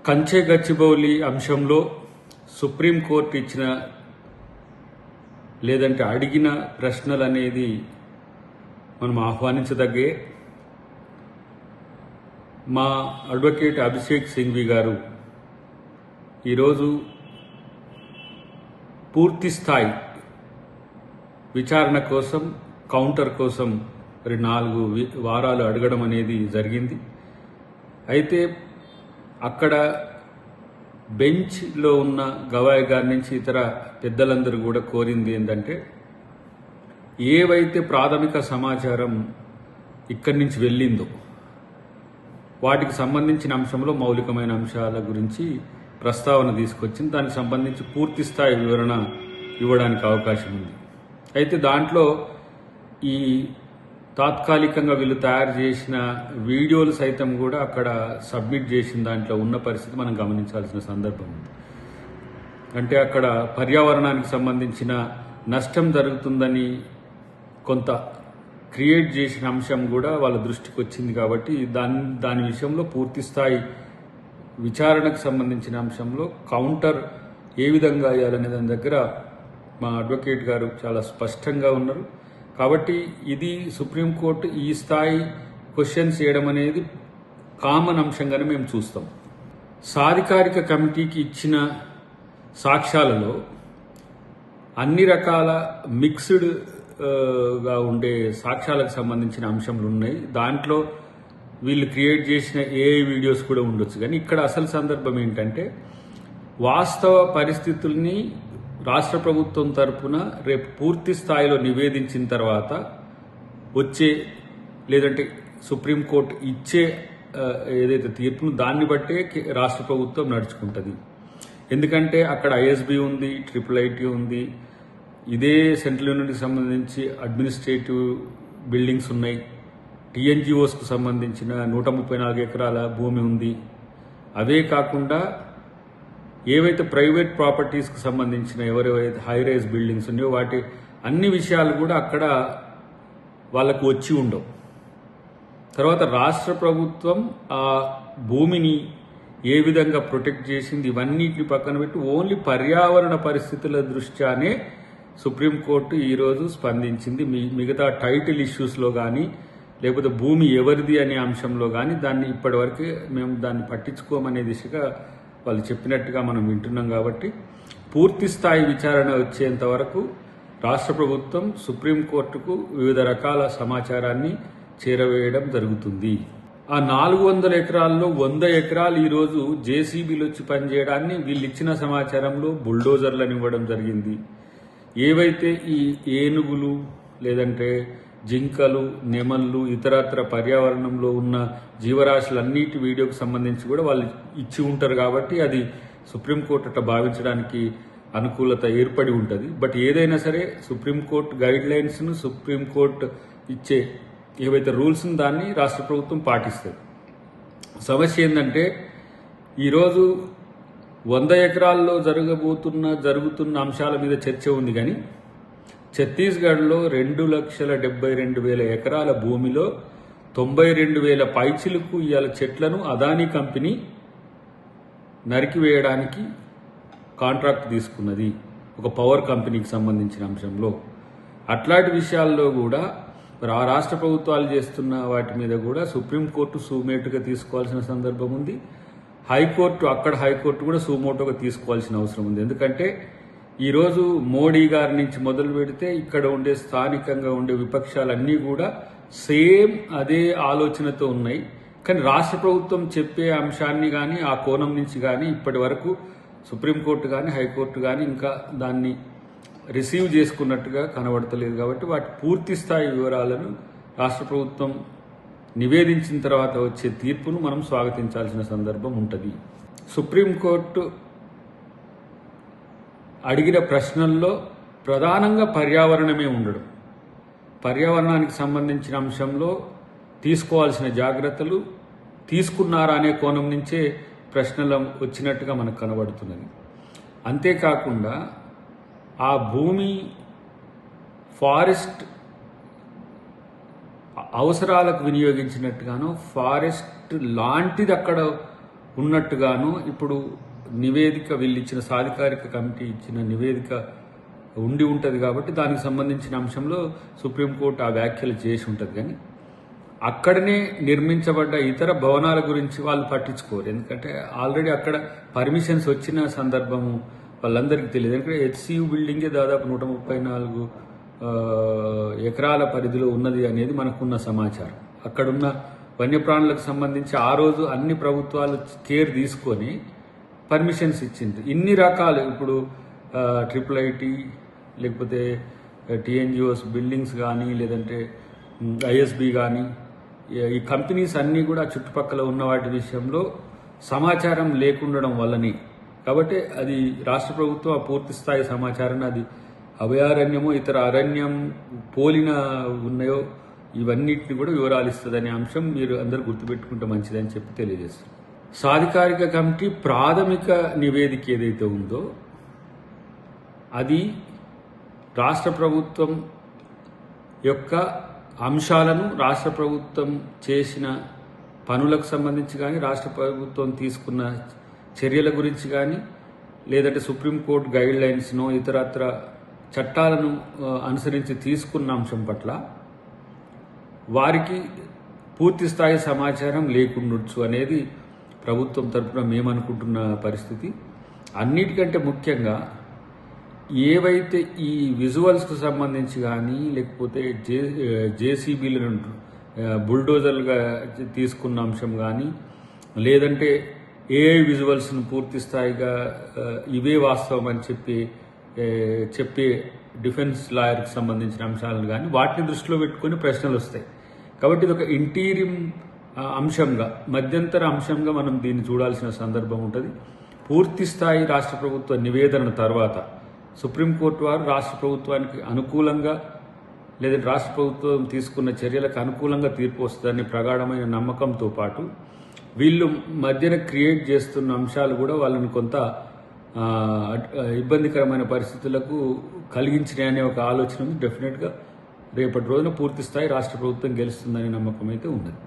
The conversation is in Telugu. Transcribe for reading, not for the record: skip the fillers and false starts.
కంచె గచ్చిబౌలి అంశంలో సుప్రీంకోర్టు ఇచ్చిన లేదంటే అడిగిన ప్రశ్నలు అనేది మనం ఆహ్వానించదగ్గే. మా అడ్వకేట్ అభిషేక్ సింఘ్వి గారు ఈరోజు పూర్తి స్థాయి విచారణ కోసం కౌంటర్ కోసం 4 వారాలు అడగడం అనేది జరిగింది. అయితే అక్కడ బెంచ్లో ఉన్న గవాయి గారి నుంచి ఇతర పెద్దలందరూ కూడా కోరింది ఏంటంటే, ఏవైతే ప్రాథమిక సమాచారం ఇక్కడి నుంచి వెళ్ళిందో వాటికి సంబంధించిన అంశంలో మౌలికమైన అంశాల గురించి ప్రస్తావన తీసుకొచ్చింది. దానికి సంబంధించి పూర్తి స్థాయి వివరణ ఇవ్వడానికి అవకాశం ఉంది. అయితే దాంట్లో ఈ తాత్కాలికంగా వీళ్ళు తయారు చేసిన వీడియోలు సైతం కూడా అక్కడ సబ్మిట్ చేసిన దాంట్లో ఉన్న పరిస్థితి మనం గమనించాల్సిన సందర్భం ఉంది. అంటే అక్కడ పర్యావరణానికి సంబంధించిన నష్టం జరుగుతుందని కొంత క్రియేట్ చేసిన అంశం కూడా వాళ్ళ దృష్టికి వచ్చింది. కాబట్టి దాని విషయంలో పూర్తి స్థాయి విచారణకు సంబంధించిన అంశంలో కౌంటర్ ఏ విధంగా వేయాలనే దాని దగ్గర మా అడ్వకేట్ గారు చాలా స్పష్టంగా ఉన్నారు. కాబట్టి ఇది సుప్రీంకోర్టు ఈ స్థాయి క్వశ్చన్స్ చేయడం అనేది కామన్ అంశంగానే మేము చూస్తాం. సాధికారిక కమిటీకి ఇచ్చిన సాక్ష్యాలలో అన్ని రకాల మిక్స్డ్గా ఉండే సాక్ష్యాలకు సంబంధించిన అంశంలు ఉన్నాయి. దాంట్లో వీళ్ళు క్రియేట్ చేసిన ఏఐ వీడియోస్ కూడా ఉండొచ్చు. కానీ ఇక్కడ అసలు సందర్భం ఏంటంటే, వాస్తవ పరిస్థితుల్ని రాష్ట్ర ప్రభుత్వం తరపున రేపు పూర్తి స్థాయిలో నివేదించిన తర్వాత వచ్చే లేదంటే సుప్రీంకోర్టు ఇచ్చే ఏదైతే తీర్పును దాన్ని బట్టే రాష్ట్ర ప్రభుత్వం నడుచుకుంటుంది. ఎందుకంటే అక్కడ ఐఎస్బి ఉంది, IIIT ఉంది, ఇదే సెంట్రల్ యూనివర్సిటీకి సంబంధించి అడ్మినిస్ట్రేటివ్ బిల్డింగ్స్ ఉన్నాయి, TNGOస్కు సంబంధించిన 134 ఎకరాల భూమి ఉంది. అవే కాకుండా ఏవైతే ప్రైవేట్ ప్రాపర్టీస్కి సంబంధించిన ఎవరైతే హై రైజ్ బిల్డింగ్స్ ఉన్నాయో వాటి అన్ని విషయాలు కూడా అక్కడ వాళ్ళకు వచ్చి ఉండవు. తర్వాత రాష్ట్ర ప్రభుత్వం ఆ భూమిని ఏ విధంగా ప్రొటెక్ట్ చేసింది ఇవన్నిటిని పక్కన పెట్టి ఓన్లీ పర్యావరణ పరిస్థితుల దృష్ట్యానే సుప్రీంకోర్టు ఈరోజు స్పందించింది. మిగతా టైటిల్ ఇష్యూస్లో కానీ లేకపోతే భూమి ఎవరిది అనే అంశంలో కానీ దాన్ని ఇప్పటివరకు మేము దాన్ని పట్టించుకోమనే దిశగా వాళ్ళు చెప్పినట్టుగా మనం వింటున్నాం. కాబట్టి పూర్తి స్థాయి విచారణ వచ్చేంత వరకు రాష్ట్ర ప్రభుత్వం సుప్రీంకోర్టుకు వివిధ రకాల సమాచారాన్ని చేరవేయడం జరుగుతుంది. ఆ 400 ఎకరాల్లో 100 ఎకరాలు ఈరోజు జేసీబీలు వచ్చి పనిచేయడాన్ని వీళ్ళు ఇచ్చిన సమాచారంలో బుల్డోజర్లను ఇవ్వడం జరిగింది. ఏవైతే ఈ ఏనుగులు లేదంటే జింకలు, నెమళ్ళు, ఇతరత్ర పర్యావరణంలో ఉన్న జీవరాశులన్నిటి వీడియోకి సంబంధించి కూడా వాళ్ళు ఇచ్చి ఉంటారు. కాబట్టి అది సుప్రీంకోర్టు అట్లా భావించడానికి అనుకూలత ఏర్పడి ఉంటుంది. బట్ ఏదైనా సరే సుప్రీంకోర్టు గైడ్ లైన్స్ను సుప్రీంకోర్టు ఇచ్చే ఏవైతే రూల్స్ని దాన్ని రాష్ట్ర ప్రభుత్వం పాటిస్తుంది. సమస్య ఏంటంటే, ఈరోజు 100 ఎకరాల్లో జరుగుతున్న అంశాల మీద చర్చ ఉంది. కానీ ఛత్తీస్గఢ్లో 2,72,000 ఎకరాల భూమిలో 92,000 పైచిలకు ఇవాళ చెట్లను అదానీ కంపెనీ నరికివేయడానికి కాంట్రాక్ట్ తీసుకున్నది, ఒక పవర్ కంపెనీకి సంబంధించిన అంశంలో. అట్లాంటి విషయాల్లో కూడా ఆ రాష్ట్ర ప్రభుత్వాలు చేస్తున్న వాటి మీద కూడా సుప్రీంకోర్టు సూమేటుగా తీసుకోవాల్సిన సందర్భం ఉంది. హైకోర్టు కూడా సూమోటోగా తీసుకోవాల్సిన అవసరం ఉంది. ఎందుకంటే ఈరోజు మోడీ గారి నుంచి మొదలు పెడితే ఇక్కడ ఉండే స్థానికంగా ఉండే విపక్షాలన్నీ కూడా సేమ్ అదే ఆలోచనతో ఉన్నాయి. కానీ రాష్ట్ర ప్రభుత్వం చెప్పే అంశాన్ని కానీ ఆ కోణం నుంచి కానీ ఇప్పటి వరకు సుప్రీంకోర్టు కానీ హైకోర్టు కానీ ఇంకా దాన్ని రిసీవ్ చేసుకున్నట్టుగా కనబడతలేదు. కాబట్టి వాటి పూర్తి స్థాయి వివరాలను రాష్ట్ర ప్రభుత్వం నివేదించిన తర్వాత వచ్చే తీర్పును మనం స్వాగతించాల్సిన సందర్భం ఉంటుంది. సుప్రీంకోర్టు అడిగిన ప్రశ్నల్లో ప్రధానంగా పర్యావరణమే ఉండడం, పర్యావరణానికి సంబంధించిన అంశంలో తీసుకోవాల్సిన జాగ్రత్తలు తీసుకున్నారా అనే కోణం నుంచే ప్రశ్నలు వచ్చినట్టుగా మనకు కనబడుతున్నది. అంతేకాకుండా ఆ భూమి ఫారెస్ట్ అవసరాలకు వినియోగించినట్టుగానో ఫారెస్ట్ లాంటిది అక్కడ ఉన్నట్టుగాను ఇప్పుడు నివేదిక వీళ్ళు ఇచ్చిన సాధికారిక కమిటీ ఇచ్చిన నివేదిక ఉండి ఉంటుంది కాబట్టి దానికి సంబంధించిన అంశంలో సుప్రీంకోర్టు ఆ వ్యాఖ్యలు చేసి ఉంటుంది. కానీ అక్కడనే నిర్మించబడ్డ ఇతర భవనాల గురించి వాళ్ళు పట్టించుకోరు. ఎందుకంటే ఆల్రెడీ అక్కడ పర్మిషన్స్ వచ్చిన సందర్భము వాళ్ళందరికీ తెలియదు. ఎందుకంటే హెచ్సియు బిల్డింగే దాదాపు 134 ఎకరాల పరిధిలో ఉన్నది అనేది మనకున్న సమాచారం. అక్కడున్న వన్యప్రాణులకు సంబంధించి ఆ రోజు అన్ని ప్రభుత్వాలు కేర్ తీసుకొని పర్మిషన్స్ ఇచ్చింది. ఇన్ని రకాలు ఇప్పుడు IIIT లేకపోతే టీఎన్జిఓస్ బిల్డింగ్స్ కానీ లేదంటే ఐఎస్బి కానీ ఈ కంపెనీస్ అన్నీ కూడా చుట్టుపక్కల ఉన్న వాటి విషయంలో సమాచారం లేకుండడం వల్లనే. కాబట్టి అది రాష్ట్ర ప్రభుత్వం ఆ పూర్తి స్థాయి సమాచారాన్ని అది అభయారణ్యమో ఇతర అరణ్యం పోలిన ఉన్నాయో ఇవన్నిటిని కూడా వివరాలు ఇస్తుందనే అంశం మీరు అందరూ గుర్తుపెట్టుకుంటే మంచిదని చెప్పి తెలియజేస్తారు. సాధికారిక కమిటీ ప్రాథమిక నివేదిక ఏదైతే ఉందో అది రాష్ట్ర ప్రభుత్వం యొక్క అంశాలను, రాష్ట్ర ప్రభుత్వం చేసిన పనులకు సంబంధించి కానీ, రాష్ట్ర ప్రభుత్వం తీసుకున్న చర్యల గురించి కానీ, లేదంటే సుప్రీంకోర్టు గైడ్ లైన్స్ను ఇతరత్ర చట్టాలను అనుసరించి తీసుకున్న అంశం పట్ల వారికి పూర్తి స్థాయి సమాచారం లేకుండొచ్చు అనేది ప్రభుత్వం తరఫున మేమనుకుంటున్న పరిస్థితి. అన్నిటికంటే ముఖ్యంగా ఏవైతే ఈ విజువల్స్కు సంబంధించి కానీ లేకపోతే జేసీబీలను బుల్డోజర్లుగా తీసుకున్న అంశం కానీ లేదంటే ఏఐ విజువల్స్ను పూర్తి స్థాయిగా ఇవే వాస్తవం అని చెప్పే డిఫెన్స్ లాయర్కి సంబంధించిన అంశాలను కానీ వాటిని దృష్టిలో పెట్టుకుని ప్రశ్నలు వస్తాయి. కాబట్టి ఇది ఒక ఇంటీరియం అంశంగా, మధ్యంతర అంశంగా మనం దీన్ని చూడాల్సిన సందర్భం ఉంటుంది. పూర్తి స్థాయి రాష్ట్ర ప్రభుత్వ నివేదన తర్వాత సుప్రీంకోర్టు వారు రాష్ట్ర ప్రభుత్వానికి అనుకూలంగా లేదంటే రాష్ట్ర ప్రభుత్వం తీసుకున్న చర్యలకు అనుకూలంగా తీర్పు వస్తుందనే ప్రగాఢమైన నమ్మకంతో పాటు వీళ్ళు మధ్యన క్రియేట్ చేస్తున్న అంశాలు కూడా వాళ్ళని కొంత ఇబ్బందికరమైన పరిస్థితులకు కలిగించినాయనే ఒక ఆలోచన డెఫినెట్గా రేపటి రోజున పూర్తి స్థాయి రాష్ట్ర ప్రభుత్వం గెలుస్తుందనే నమ్మకం అయితే ఉన్నది.